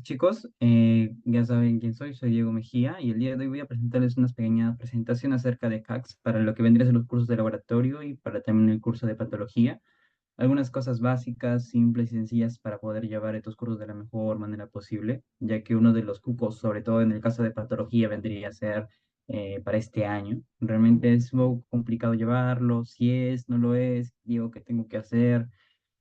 chicos, ya saben quién soy, soy Diego Mejía y el día de hoy voy a presentarles una pequeña presentación acerca de hacks para lo que vendría a ser los cursos de laboratorio y para también el curso de patología. Algunas cosas básicas, simples y sencillas para poder llevar estos cursos de la mejor manera posible, ya que uno de los cupos, sobre todo en el caso de patología, vendría a ser para este año. Realmente es un poco complicado llevarlo, si es, no lo es, digo que tengo que hacer.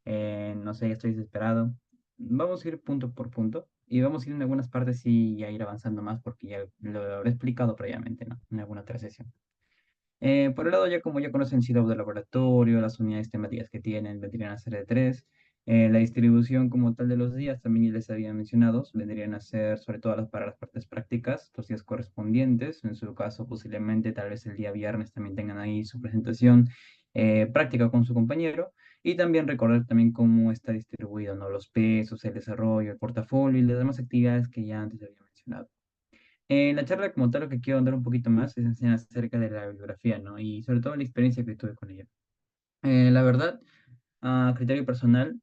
No sé, estoy desesperado. Vamos a ir punto por punto y vamos a ir en algunas partes y a ir avanzando más porque ya lo habré explicado previamente, ¿no? En alguna otra sesión. Por el lado, ya como ya conocen CIDAW de laboratorio, las unidades temáticas que tienen vendrían a ser de tres. La distribución como tal de los días también ya les había mencionado, vendrían a ser sobre todo para las partes prácticas, los días correspondientes. En su caso, posiblemente tal vez el día viernes también tengan ahí su presentación práctica con su compañero. Y también recordar también cómo está distribuido, ¿no? Los pesos, el desarrollo, el portafolio y las demás actividades que ya antes había mencionado. En la charla como tal lo que quiero andar un poquito más es enseñar acerca de la bibliografía, ¿no? Y sobre todo la experiencia que tuve con ella. La verdad, a criterio personal,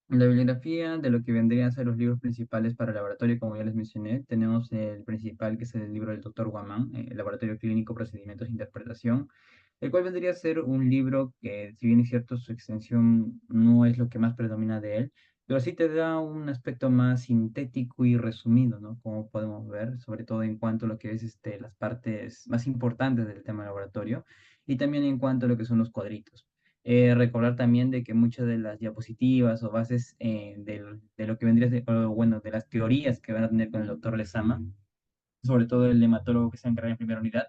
la bibliografía de lo que vendrían a ser los libros principales para el laboratorio, como ya les mencioné, tenemos el principal, que es el libro del doctor Guamán, Laboratorio Clínico, Procedimientos e Interpretación, el cual vendría a ser un libro que, si bien es cierto, su extensión no es lo que más predomina de él, pero sí te da un aspecto más sintético y resumido, ¿no? Como podemos ver, sobre todo en cuanto a lo que es las partes más importantes del tema laboratorio y también en cuanto a lo que son los cuadritos. Recordar también de que muchas de las diapositivas o bases de lo que vendría a ser, o bueno, de las teorías que van a tener con el doctor Lezama, sobre todo el hematólogo que se encarga en primera unidad,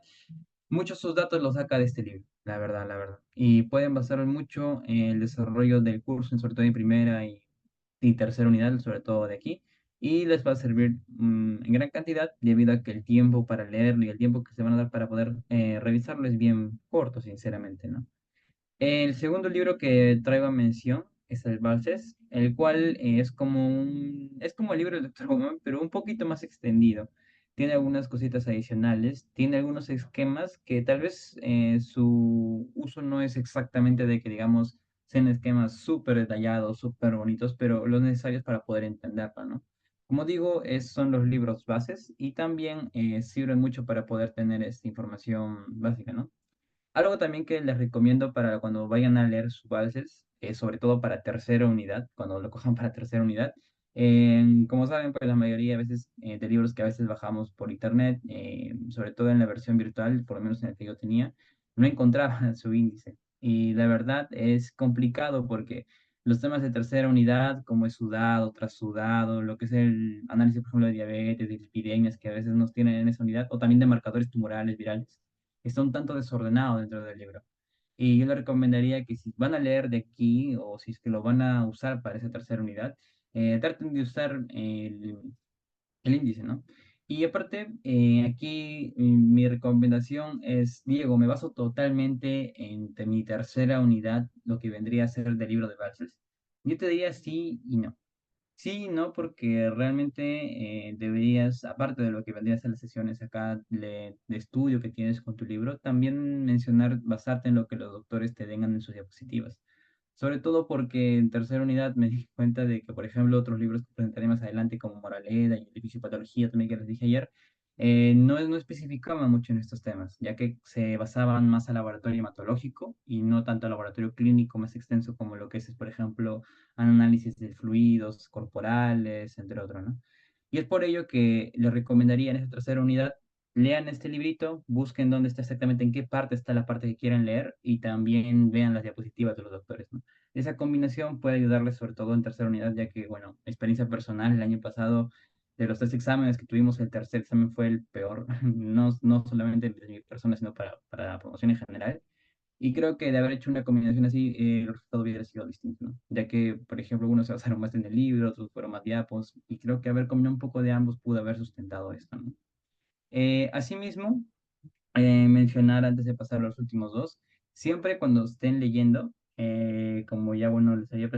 muchos de sus datos los saca de este libro, la verdad, la verdad. Y pueden basar mucho en el desarrollo del curso, sobre todo en primera y tercera unidad, sobre todo de aquí. Y les va a servir en gran cantidad debido a que el tiempo para leerlo y el tiempo que se van a dar para poder revisarlo es bien corto, sinceramente, ¿no? El segundo libro que traigo a mención es el Balses, el cual es como el libro del Dr. Hoffman, pero un poquito más extendido. Tiene algunas cositas adicionales, tiene algunos esquemas que tal vez su uso no es exactamente de que, digamos, sean esquemas súper detallados, súper bonitos, pero los necesarios para poder entenderlo, ¿no? Como digo, son los libros bases y también sirven mucho para poder tener esta información básica, ¿no? Algo también que les recomiendo para cuando vayan a leer sus bases, sobre todo para tercera unidad, cuando lo cojan para tercera unidad. Como saben, pues la mayoría a veces de libros que a veces bajamos por internet, sobre todo en la versión virtual, por lo menos en el que yo tenía, no encontraba su índice. Y la verdad es complicado porque los temas de tercera unidad, como es sudado, trasudado, lo que es el análisis, por ejemplo, de diabetes, de epidemias que a veces nos tienen en esa unidad, o también de marcadores tumorales, virales está un tanto desordenado dentro del libro. Y yo le recomendaría que si van a leer de aquí o si es que lo van a usar para esa tercera unidad, traten de usar el índice, ¿no? Y aparte, aquí mi recomendación es, Diego, me baso totalmente en mi tercera unidad, lo que vendría a ser del libro de bases. Yo te diría sí y no. Sí, no, porque realmente deberías, aparte de lo que vendrían a ser las sesiones acá de estudio que tienes con tu libro, también mencionar, basarte en lo que los doctores te den en sus diapositivas. Sobre todo porque en tercera unidad me di cuenta de que, por ejemplo, otros libros que presentaré más adelante, como Moraleda y el Fisiopatología, también que les dije ayer, no especificaban mucho en estos temas, ya que se basaban más al laboratorio hematológico y no tanto al laboratorio clínico más extenso como lo que es, por ejemplo, análisis de fluidos corporales, entre otros, ¿no? Y es por ello que les recomendaría en esta tercera unidad, lean este librito, busquen dónde está exactamente, en qué parte está la parte que quieren leer y también vean las diapositivas de los doctores, ¿no? Esa combinación puede ayudarles sobre todo en tercera unidad, ya que, bueno, experiencia personal, el año pasado, de los tres exámenes que tuvimos, el tercer examen fue el peor, no solamente de mi persona, sino para la promoción en general. Y creo que de haber hecho una combinación así, el resultado hubiera sido distinto, ¿no? Ya que, por ejemplo, algunos se basaron más en el libro, otros fueron más diapos, y creo que haber combinado un poco de ambos pudo haber sustentado esto, ¿no? Asimismo, mencionar antes de pasar a los últimos dos, siempre cuando estén leyendo, como ya, bueno, les había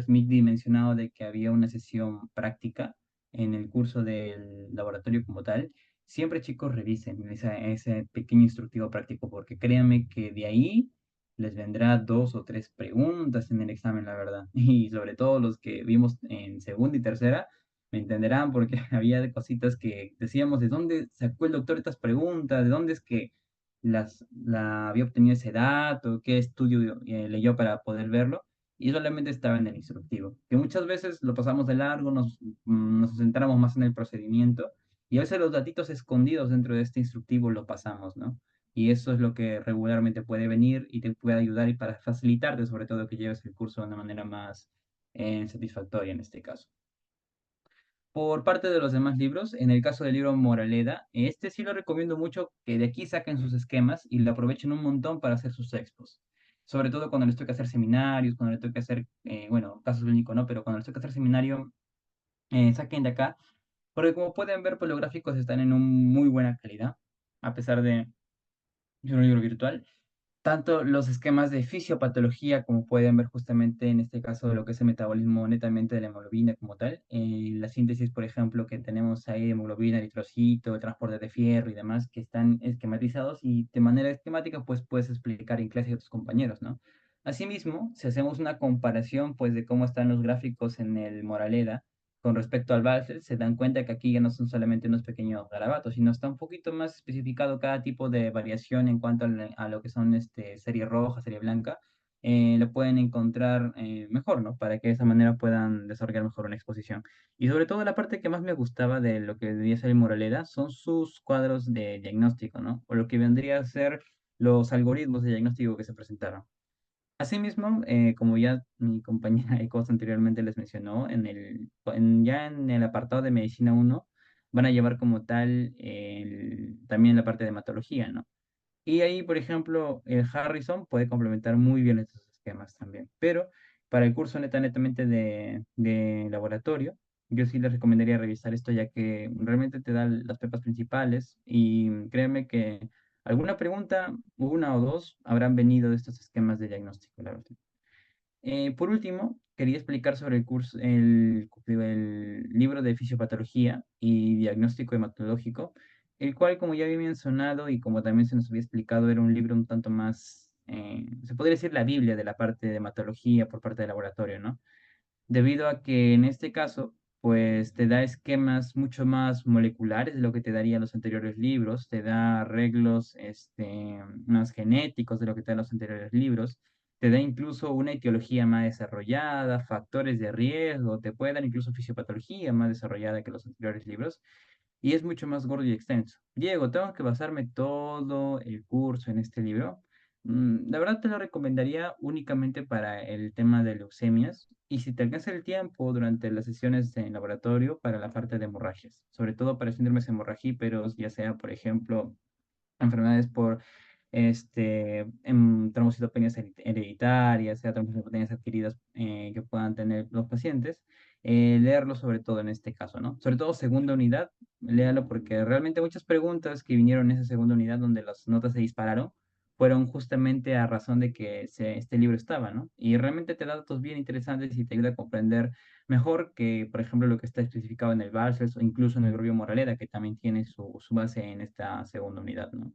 mencionado de que había una sesión práctica en el curso del laboratorio como tal, siempre chicos revisen ese pequeño instructivo práctico, porque créanme que de ahí les vendrá dos o tres preguntas en el examen, la verdad. Y sobre todo los que vimos en segunda y tercera, me entenderán porque había cositas que decíamos, ¿de dónde sacó el doctor estas preguntas? ¿De dónde es que la había obtenido ese dato? ¿Qué estudio leyó para poder verlo? Y solamente estaba en el instructivo, que muchas veces lo pasamos de largo, nos centramos más en el procedimiento y a veces los datitos escondidos dentro de este instructivo lo pasamos, ¿no? Y eso es lo que regularmente puede venir y te puede ayudar y para facilitarte, sobre todo, que lleves el curso de una manera más satisfactoria en este caso. Por parte de los demás libros, en el caso del libro Moraleda, este sí lo recomiendo mucho que de aquí saquen sus esquemas y lo aprovechen un montón para hacer sus expos. Sobre todo cuando les toca hacer seminarios, cuando les toca hacer, bueno, casos clínicos no, pero cuando les toca hacer seminario, saquen de acá, porque como pueden ver, pues los gráficos están en un muy buena calidad, a pesar de ser un libro virtual. Tanto los esquemas de fisiopatología, como pueden ver justamente en este caso de lo que es el metabolismo netamente de la hemoglobina como tal, la síntesis, por ejemplo, que tenemos ahí de hemoglobina, eritrocito, el transporte de fierro y demás, que están esquematizados y de manera esquemática, pues puedes explicar en clase a tus compañeros, ¿no? Asimismo, si hacemos una comparación, pues, de cómo están los gráficos en el Moraleda con respecto al Basel, se dan cuenta que aquí ya no son solamente unos pequeños garabatos, sino está un poquito más especificado cada tipo de variación en cuanto a lo que son serie roja, serie blanca. Lo pueden encontrar mejor, ¿no? Para que de esa manera puedan desarrollar mejor una exposición. Y sobre todo la parte que más me gustaba de lo que debía ser el Moraleda son sus cuadros de diagnóstico, ¿no? O lo que vendría a ser los algoritmos de diagnóstico que se presentaron. Asimismo, como ya mi compañera Ecos anteriormente les mencionó, ya en el apartado de Medicina uno van a llevar como tal también la parte de hematología, ¿no? Y ahí, por ejemplo, el Harrison puede complementar muy bien estos esquemas también. Pero para el curso netamente de laboratorio, yo sí les recomendaría revisar esto ya que realmente te da las pepas principales y créeme que alguna pregunta, una o dos, habrán venido de estos esquemas de diagnóstico, la verdad. Por último, quería explicar sobre el curso, el libro de fisiopatología y diagnóstico hematológico, el cual, como ya había mencionado y como también se nos había explicado, era un libro un tanto más, se podría decir la Biblia de la parte de hematología por parte del laboratorio, ¿no? Debido a que en este caso, pues te da esquemas mucho más moleculares de lo que te darían los anteriores libros, te da arreglos más genéticos de lo que te dan los anteriores libros, te da incluso una etiología más desarrollada, factores de riesgo, te puede dar incluso fisiopatología más desarrollada que los anteriores libros y es mucho más gordo y extenso. Diego, tengo que basarme todo el curso en este libro. La verdad te lo recomendaría únicamente para el tema de leucemias y si te alcanza el tiempo durante las sesiones en laboratorio para la parte de hemorragias, sobre todo para síndromes hemorragíperos, ya sea, por ejemplo, enfermedades por trombocitopenias hereditarias, sea trombocitopenias adquiridas que puedan tener los pacientes, leerlo sobre todo en este caso, ¿no? Sobre todo segunda unidad, léalo porque realmente muchas preguntas que vinieron en esa segunda unidad donde las notas se dispararon fueron justamente a razón de que este libro estaba, ¿no? Y realmente te da datos bien interesantes y te ayuda a comprender mejor que, por ejemplo, lo que está especificado en el Balcells o incluso en el Rubio Moraleda, que también tiene su base en esta segunda unidad, ¿no?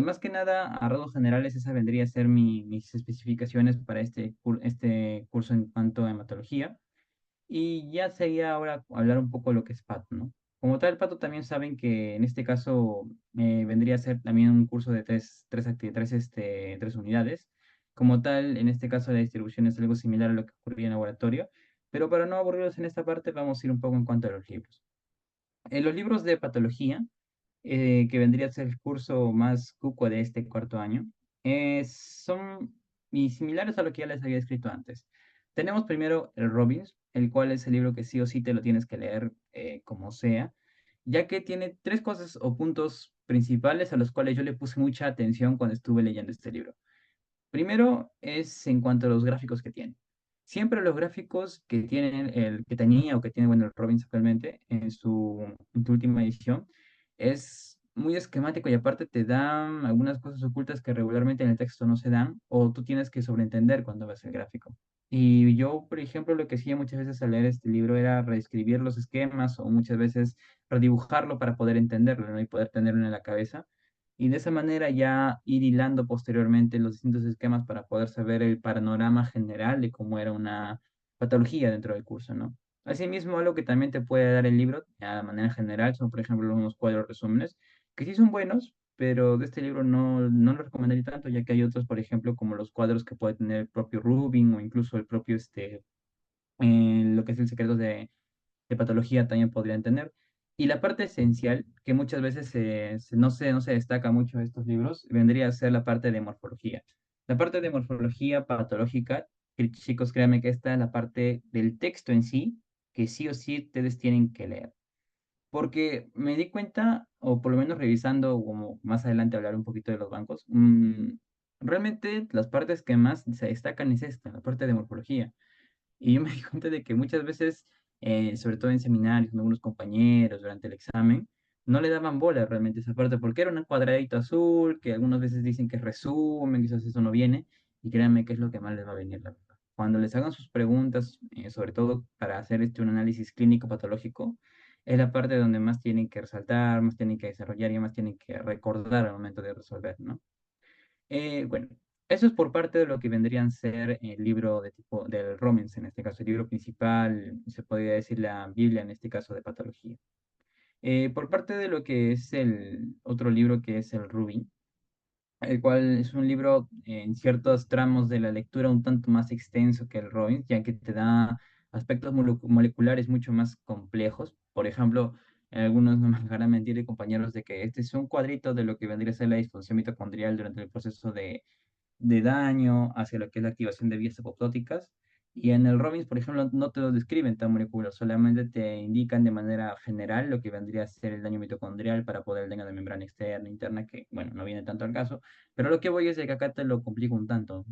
Más que nada, a rasgos generales, esa vendría a ser mis especificaciones para este curso en cuanto a hematología. Y ya sería ahora hablar un poco de lo que es Pato, ¿no? Como tal, Pato también saben que en este caso vendría a ser también un curso de tres unidades. Como tal, en este caso la distribución es algo similar a lo que ocurría en laboratorio. Pero para no aburrirlos en esta parte, vamos a ir un poco en cuanto a los libros. En los libros de patología, que vendría a ser el curso más cuco de este cuarto año, son y similares a lo que ya les había escrito antes. Tenemos primero el Robbins, el cual es el libro que sí o sí te lo tienes que leer como sea, ya que tiene tres cosas o puntos principales a los cuales yo le puse mucha atención cuando estuve leyendo este libro. Primero es en cuanto a los gráficos que tiene. Siempre los gráficos que tienen el que tenía o que tiene, bueno, el Robbins actualmente en su última edición es muy esquemático y aparte te dan algunas cosas ocultas que regularmente en el texto no se dan o tú tienes que sobreentender cuando ves el gráfico. Y yo, por ejemplo, lo que hacía muchas veces al leer este libro era reescribir los esquemas o muchas veces redibujarlo para poder entenderlo, ¿no? Y poder tenerlo en la cabeza y de esa manera ya ir hilando posteriormente los distintos esquemas para poder saber el panorama general de cómo era una patología dentro del curso, ¿no? Asimismo, algo que también te puede dar el libro, a la manera general, son, por ejemplo, unos cuadros resúmenes, que sí son buenos, pero de este libro no lo recomendaría tanto, ya que hay otros, por ejemplo, como los cuadros que puede tener el propio Rubin o incluso el propio, lo que es el secreto de patología también podrían tener. Y la parte esencial, que muchas veces no se destaca mucho en estos libros, vendría a ser la parte de morfología. La parte de morfología patológica, que, chicos, créanme que esta es la parte del texto en sí, que sí o sí ustedes tienen que leer. Porque me di cuenta, o por lo menos revisando, como más adelante hablar un poquito de los bancos, realmente las partes que más se destacan es esta, la parte de morfología. Y yo me di cuenta de que muchas veces, sobre todo en seminarios, con algunos compañeros durante el examen, no le daban bola realmente a esa parte, porque era un cuadradito azul, que algunas veces dicen que es resumen, quizás eso no viene, y créanme que es lo que más les va a venir, la verdad. Cuando les hagan sus preguntas, sobre todo para hacer un análisis clínico patológico, es la parte donde más tienen que resaltar, más tienen que desarrollar y más tienen que recordar al momento de resolver, ¿no? Bueno, eso es por parte de lo que vendrían a ser el libro de tipo del Romans, en este caso, el libro principal, se podría decir la Biblia, en este caso, de patología. Por parte de lo que es el otro libro que es el Rubin, el cual es un libro en ciertos tramos de la lectura un tanto más extenso que el Robbins, ya que te da aspectos moleculares mucho más complejos. Por ejemplo, algunos no me dejarán mentir de compañeros de que este es un cuadrito de lo que vendría a ser la disfunción mitocondrial durante el proceso de daño hacia lo que es la activación de vías apoptóticas. Y en el Robbins, por ejemplo, no te lo describen tan molecular, solamente te indican de manera general lo que vendría a ser el daño mitocondrial para poder el daño de membrana externa, interna, que, bueno, no viene tanto al caso, pero lo que voy es de que acá te lo complico un tanto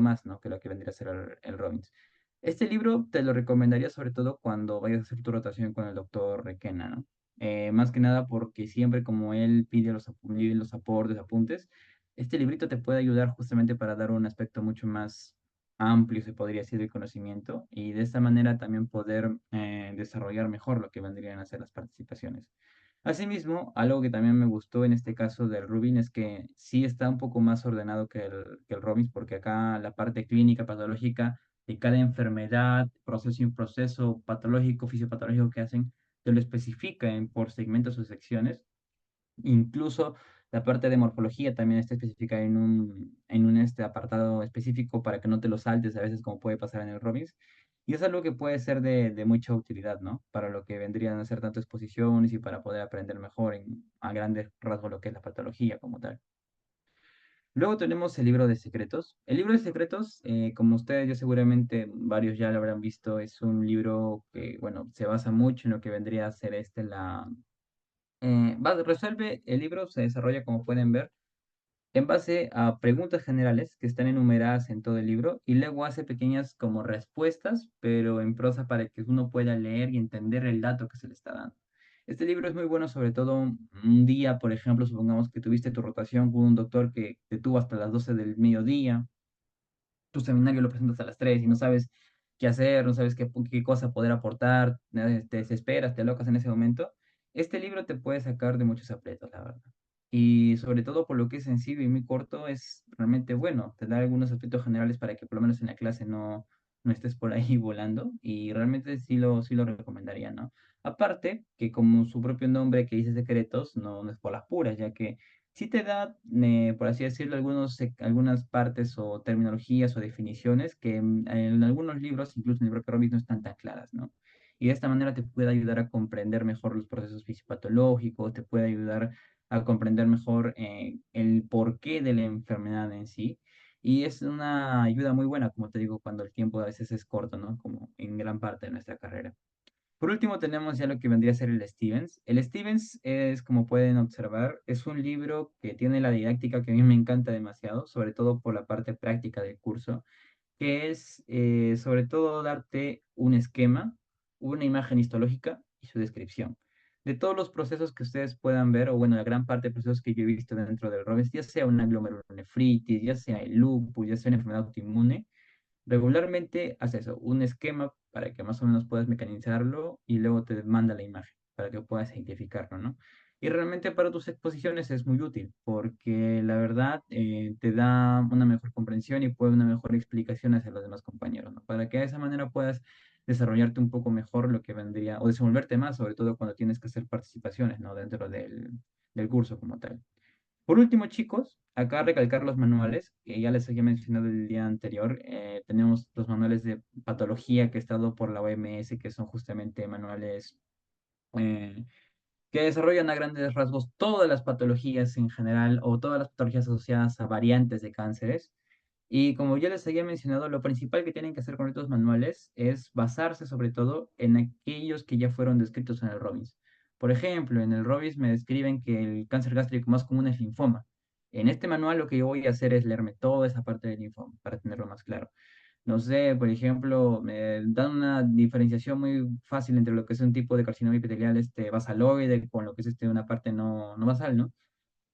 más, ¿no? Que lo que vendría a ser el Robbins. Este libro te lo recomendaría sobre todo cuando vayas a hacer tu rotación con el doctor Requena, ¿no? Más que nada porque siempre como él pide los aportes, apuntes, este librito te puede ayudar justamente para dar un aspecto mucho más amplio, se podría decir, del conocimiento y de esta manera también poder desarrollar mejor lo que vendrían a ser las participaciones. Asimismo, algo que también me gustó en este caso del Rubin es que sí está un poco más ordenado que el Robbins, porque acá la parte clínica, patológica de cada enfermedad, proceso y un proceso patológico, fisiopatológico que hacen, te lo especifica por segmentos o secciones. Incluso la parte de morfología también está especificada en un apartado específico para que no te lo saltes a veces como puede pasar en el Robbins. Y es algo que puede ser de mucha utilidad, ¿no? Para lo que vendrían a ser tanto exposiciones y para poder aprender mejor a grandes rasgos lo que es la patología como tal. Luego tenemos el libro de secretos. El libro de secretos, como ustedes ya seguramente varios ya lo habrán visto, es un libro que, bueno, se basa mucho en lo que vendría a ser resuelve, el libro se desarrolla, como pueden ver, en base a preguntas generales que están enumeradas en todo el libro y luego hace pequeñas como respuestas, pero en prosa para que uno pueda leer y entender el dato que se le está dando. Este libro es muy bueno, sobre todo un día, por ejemplo, supongamos que tuviste tu rotación con un doctor que te tuvo hasta las 12 del mediodía, tu seminario lo presentas a las 3 y no sabes qué hacer, no sabes qué cosa poder aportar, te desesperas, te locas en ese momento, este libro te puede sacar de muchos aprietos, la verdad. Y sobre todo por lo que es sencillo y muy corto, es realmente bueno. Te da algunos aspectos generales para que por lo menos en la clase no estés por ahí volando y realmente sí lo recomendaría, ¿no? Aparte, que como su propio nombre que dice secretos, no es por las puras, ya que sí te da, por así decirlo, algunas partes o terminologías o definiciones que en algunos libros, incluso en el propio Robbins, no están tan claras, ¿no? Y de esta manera te puede ayudar a comprender mejor los procesos fisiopatológicos, te puede ayudar a comprender mejor el porqué de la enfermedad en sí. Y es una ayuda muy buena, como te digo, cuando el tiempo a veces es corto, ¿no? Como en gran parte de nuestra carrera. Por último, tenemos ya lo que vendría a ser el Stevens. El Stevens es, como pueden observar, es un libro que tiene la didáctica que a mí me encanta demasiado, sobre todo por la parte práctica del curso, que es sobre todo darte un esquema, una imagen histológica y su descripción. De todos los procesos que ustedes puedan ver, o bueno, la gran parte de procesos que yo he visto dentro del ROMES, ya sea una glomerulonefritis, ya sea el lupus, ya sea una enfermedad autoinmune, regularmente hace eso, un esquema para que más o menos puedas mecanizarlo y luego te manda la imagen para que puedas identificarlo, ¿no? Y realmente para tus exposiciones es muy útil porque la verdad te da una mejor comprensión y puede una mejor explicación hacia los demás compañeros, ¿no? Para que de esa manera puedas desarrollarte un poco mejor lo que vendría, o desenvolverte más, sobre todo cuando tienes que hacer participaciones, ¿no? Dentro del curso como tal. Por último, chicos, acá recalcar los manuales, que ya les había mencionado el día anterior. Tenemos los manuales de patología que he estado por la OMS, que son justamente manuales eh, que desarrollan a grandes rasgos todas las patologías en general o todas las patologías asociadas a variantes de cánceres. Y como ya les había mencionado, lo principal que tienen que hacer con estos manuales es basarse sobre todo en aquellos que ya fueron descritos en el Robbins. Por ejemplo, en el Robbins me describen que el cáncer gástrico más común es linfoma. En este manual lo que yo voy a hacer es leerme toda esa parte del linfoma para tenerlo más claro. No sé, por ejemplo, me dan una diferenciación muy fácil entre lo que es un tipo de carcinoma epitelial basaloide con lo que es una parte no basal, ¿no?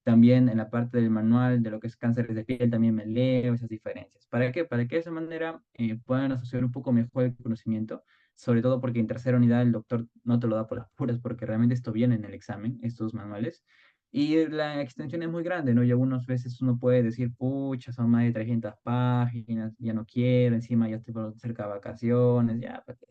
También en la parte del manual de lo que es cánceres de piel también me leo esas diferencias. ¿Para qué? Para que de esa manera puedan asociar un poco mejor el conocimiento, sobre todo porque en tercera unidad el doctor no te lo da por las puras, porque realmente esto viene en el examen, estos manuales. Y la extensión es muy grande, ¿no? Y algunas veces uno puede decir, pucha, son más de 300 páginas, ya no quiero, encima ya estoy por cerca de vacaciones, ya, ¿para qué?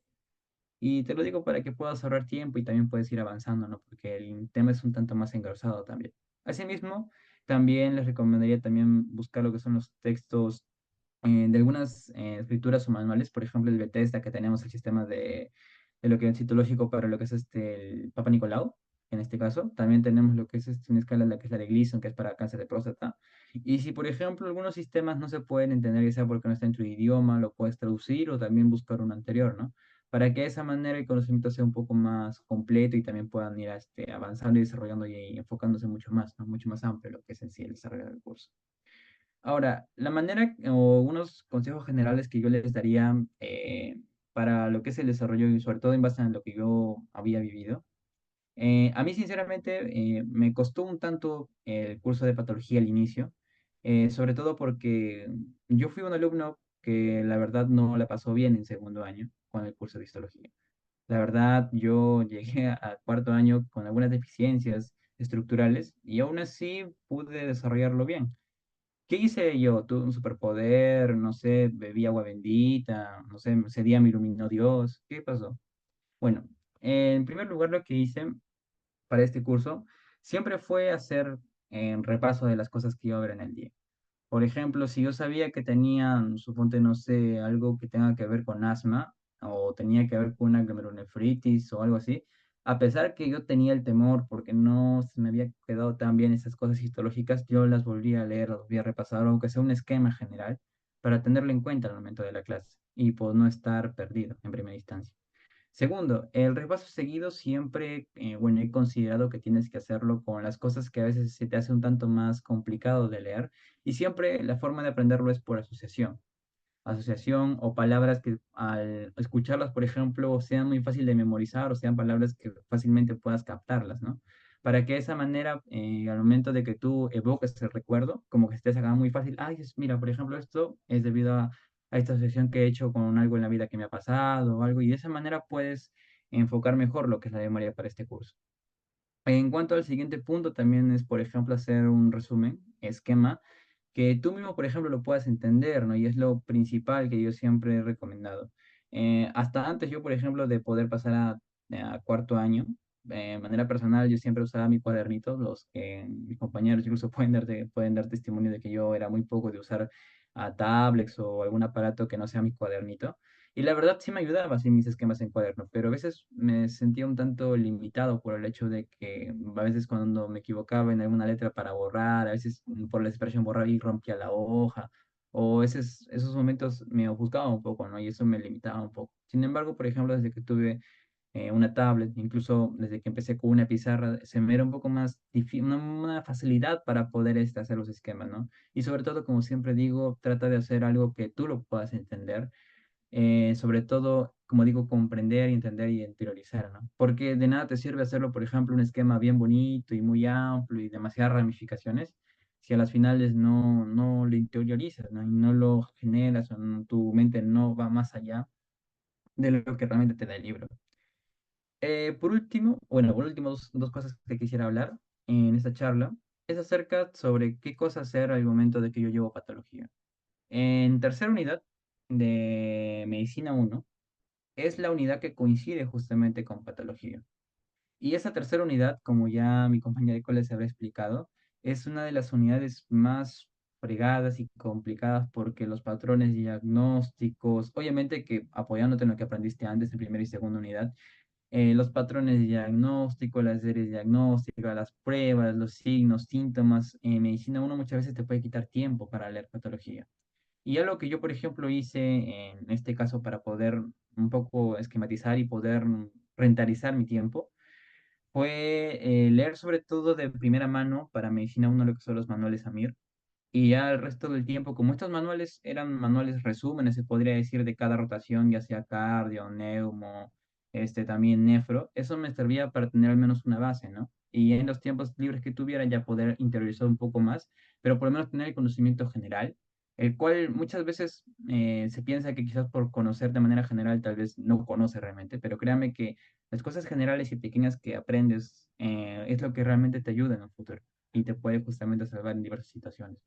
Y te lo digo para que puedas ahorrar tiempo y también puedes ir avanzando, ¿no? Porque el tema es un tanto más engrosado también. Asimismo, también les recomendaría también buscar lo que son los textos de algunas escrituras o manuales, por ejemplo, el Bethesda, que tenemos el sistema de lo que es citológico para lo que es el Papa Nicolau, en este caso. También tenemos lo que es una escala, la que es la de Gleason, que es para cáncer de próstata. Y si, por ejemplo, algunos sistemas no se pueden entender, ya sea porque no está en tu idioma, lo puedes traducir o también buscar uno anterior, ¿no? Para que de esa manera el conocimiento sea un poco más completo y también puedan ir avanzando y desarrollando y enfocándose mucho más, ¿no? Mucho más amplio lo que es en sí el desarrollo del curso. Ahora, la manera o unos consejos generales que yo les daría para lo que es el desarrollo y sobre todo en base a lo que yo había vivido. A mí, sinceramente, me costó un tanto el curso de patología al inicio, sobre todo porque yo fui un alumno que la verdad no la pasó bien en segundo año con el curso de histología. La verdad, yo llegué a cuarto año con algunas deficiencias estructurales y aún así pude desarrollarlo bien. ¿Qué hice yo? Tuve un superpoder, no sé, bebí agua bendita, no sé, ese día me iluminó Dios. ¿Qué pasó? Bueno, en primer lugar lo que hice para este curso siempre fue hacer un repaso de las cosas que iba a ver en el día. Por ejemplo, si yo sabía que tenían, suponte, no sé, algo que tenga que ver con asma o tenía que ver con una glomerulonefritis o algo así, a pesar que yo tenía el temor porque no se me había quedado tan bien esas cosas histológicas, yo las volví a leer, las volví a repasar, aunque sea un esquema general, para tenerlo en cuenta al momento de la clase y pues no estar perdido en primera instancia. Segundo, el repaso seguido siempre, bueno, he considerado que tienes que hacerlo con las cosas que a veces se te hace un tanto más complicado de leer y siempre la forma de aprenderlo es por asociación. Asociación o palabras que al escucharlas, por ejemplo, sean muy fácil de memorizar o sean palabras que fácilmente puedas captarlas, ¿no? Para que de esa manera, al momento de que tú evoques el recuerdo, como que estés acá muy fácil, ay, mira, por ejemplo, esto es debido a esta asociación que he hecho con algo en la vida que me ha pasado o algo, y de esa manera puedes enfocar mejor lo que es la memoria para este curso. En cuanto al siguiente punto, también es, por ejemplo, hacer un resumen, esquema, que tú mismo, por ejemplo, lo puedas entender, ¿no? Y es lo principal que yo siempre he recomendado. Hasta antes yo, por ejemplo, de poder pasar a cuarto año, de manera personal, yo siempre usaba mi cuadernito, los que mis compañeros incluso pueden dar testimonio de que yo era muy poco de usar tablets o algún aparato que no sea mi cuadernito. Y la verdad sí me ayudaba así mis esquemas en cuaderno, pero a veces me sentía un tanto limitado por el hecho de que a veces cuando me equivocaba en alguna letra para borrar, a veces por la expresión borrar y rompía la hoja, o esos momentos me ofuscaba un poco, ¿no? Y eso me limitaba un poco. Sin embargo, por ejemplo, desde que tuve una tablet, incluso desde que empecé con una pizarra, se me era un poco más una facilidad para poder hacer los esquemas, ¿no? Y sobre todo, como siempre digo, trata de hacer algo que tú lo puedas entender sobre todo, como digo, comprender, entender y interiorizar, ¿no? Porque de nada te sirve hacerlo, por ejemplo, un esquema bien bonito y muy amplio y demasiadas ramificaciones, si a las finales no lo interiorizas, ¿no? Y no lo generas, o tu mente no va más allá de lo que realmente te da el libro. Por último, bueno, por último, dos cosas que quisiera hablar en esta charla es acerca sobre qué cosa hacer al momento de que yo llevo patología. En tercera unidad de Medicina 1 es la unidad que coincide justamente con patología. Y esa tercera unidad, como ya mi compañera Nicole les habrá explicado, es una de las unidades más fregadas y complicadas porque los patrones diagnósticos, obviamente que apoyándote en lo que aprendiste antes en primera y segunda unidad, los patrones diagnósticos, las series diagnósticas, las pruebas, los signos, síntomas, en medicina uno muchas veces te puede quitar tiempo para leer patología. Y algo que yo, por ejemplo, hice en este caso para poder un poco esquematizar y poder rentarizar mi tiempo, fue leer sobre todo de primera mano para medicina uno lo que son los manuales AMIR. Y ya el resto del tiempo, como estos manuales eran manuales resúmenes, se podría decir, de cada rotación, ya sea cardio, neumo, también nefro, eso me servía para tener al menos una base, ¿no? Y en los tiempos libres que tuviera ya poder interiorizar un poco más, pero por lo menos tener el conocimiento general, el cual muchas veces se piensa que quizás por conocer de manera general tal vez no conoce realmente, pero créame que las cosas generales y pequeñas que aprendes es lo que realmente te ayuda en el futuro y te puede justamente salvar en diversas situaciones.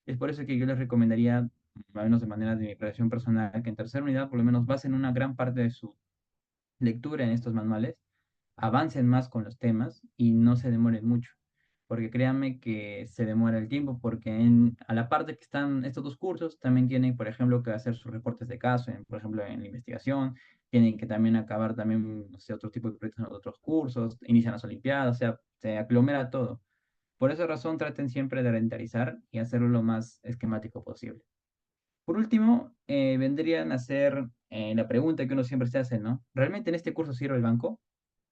Es por eso que yo les recomendaría, al menos de manera de mi creación personal, que en tercera unidad por lo menos basen una gran parte de su lectura en estos manuales, avancen más con los temas y no se demoren mucho. Porque créanme que se demora el tiempo, porque a la parte que están estos dos cursos, también tienen, por ejemplo, que hacer sus reportes de caso, por ejemplo, en la investigación, tienen que también acabar también, no sé, otro tipo de proyectos en otros cursos, inician las olimpiadas, o sea, se aglomera todo. Por esa razón, traten siempre de rentarizar y hacerlo lo más esquemático posible. Por último, vendrían a ser la pregunta que uno siempre se hace, ¿no? ¿Realmente en este curso sirve el banco?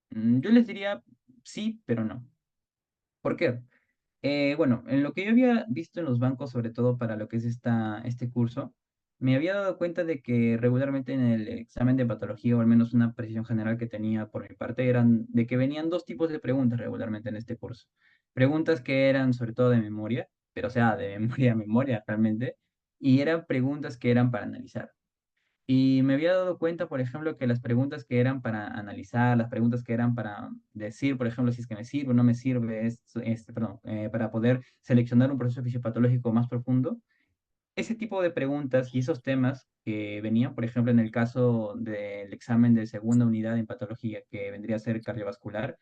Yo les diría sí, pero no. ¿Por qué? Bueno, en lo que yo había visto en los bancos, sobre todo para lo que es este curso, me había dado cuenta de que regularmente en el examen de patología, o al menos una precisión general que tenía por mi parte, eran de que venían dos tipos de preguntas regularmente en este curso. Preguntas que eran sobre todo de memoria, pero o sea, de memoria a memoria realmente, y eran preguntas que eran para analizar. Y me había dado cuenta, por ejemplo, que las preguntas que eran para analizar, las preguntas que eran para decir, por ejemplo, si es que me sirve o no me sirve, perdón, para poder seleccionar un proceso fisiopatológico más profundo, ese tipo de preguntas y esos temas que venían, por ejemplo, en el caso del examen de segunda unidad en patología, que vendría a ser cardiovascular,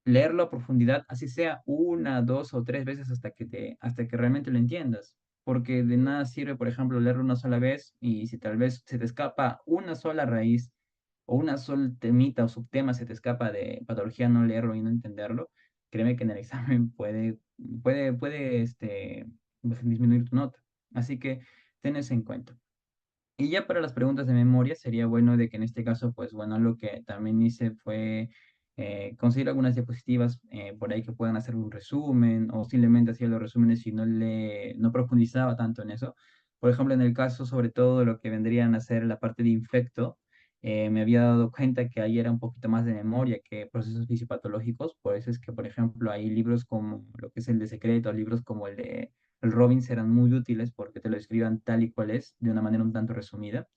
leerlo a profundidad, así sea una, dos o tres veces hasta que realmente lo entiendas. Porque de nada sirve, por ejemplo, leerlo una sola vez y si tal vez se te escapa una sola raíz o una sola temita o subtema se te escapa de patología, no leerlo y no entenderlo, créeme que en el examen puede disminuir tu nota. Así que ten eso en cuenta. Y ya para las preguntas de memoria, sería bueno de que en este caso, pues bueno, lo que también hice fue conseguir algunas diapositivas por ahí que puedan hacer un resumen o simplemente hacía los resúmenes y no profundizaba tanto en eso. Por ejemplo, en el caso sobre todo de lo que vendrían a ser la parte de infecto, me había dado cuenta que ahí era un poquito más de memoria que procesos fisiopatológicos. Por eso es que, por ejemplo, hay libros como lo que es el de secreto, libros como el Robin serán muy útiles porque te lo escriban tal y cual es, de una manera un tanto resumida.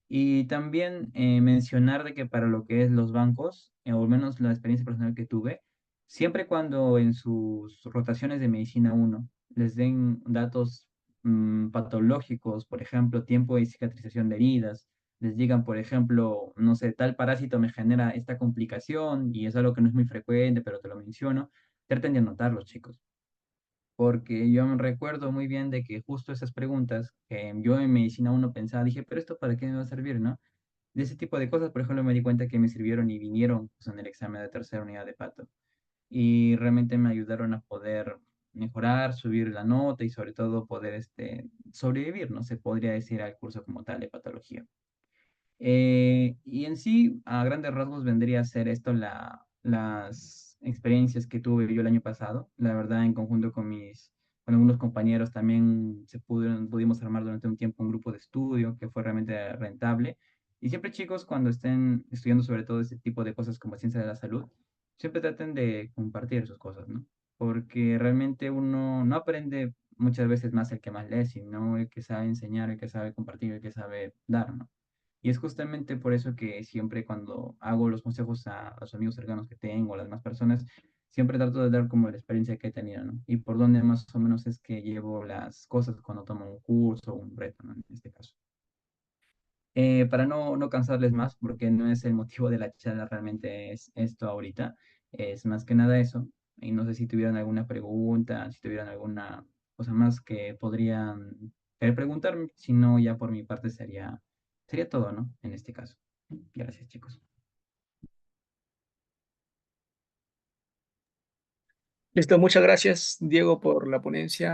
Y también mencionar de que para lo que es los bancos, o al menos la experiencia personal que tuve, siempre cuando en sus rotaciones de medicina uno les den datos patológicos, por ejemplo, tiempo de cicatrización de heridas, les digan, por ejemplo, no sé, tal parásito me genera esta complicación y es algo que no es muy frecuente, pero te lo menciono, traten de anotarlos, chicos porque yo me recuerdo muy bien de que justo esas preguntas que yo en medicina uno pensaba, dije, pero esto para qué me va a servir, ¿no? De ese tipo de cosas, por ejemplo, me di cuenta que me sirvieron y vinieron pues, en el examen de tercera unidad de pato. Y realmente me ayudaron a poder mejorar, subir la nota y sobre todo poder sobrevivir, ¿no? Se podría decir al curso como tal de patología. Y en sí, a grandes rasgos vendría a ser esto las experiencias que tuve yo el año pasado. La verdad, en conjunto con algunos compañeros también pudimos armar durante un tiempo un grupo de estudio que fue realmente rentable. Y siempre chicos, cuando estén estudiando sobre todo este tipo de cosas como ciencia de la salud, siempre traten de compartir sus cosas, ¿no? Porque realmente uno no aprende muchas veces más el que más lee, sino el que sabe enseñar, el que sabe compartir, el que sabe dar, ¿no? Y es justamente por eso que siempre cuando hago los consejos a los amigos cercanos que tengo, a las demás personas, siempre trato de dar como la experiencia que he tenido, ¿no? Y por dónde más o menos es que llevo las cosas cuando tomo un curso o un reto, ¿no? En este caso. Para no cansarles más, porque no es el motivo de la charla, realmente es esto ahorita, es más que nada eso. Y no sé si tuvieran alguna pregunta, si tuvieran alguna cosa más que podrían querer preguntarme, si no, ya por mi parte sería todo, ¿no? En este caso. Gracias, chicos. Listo, muchas gracias, Diego, por la ponencia.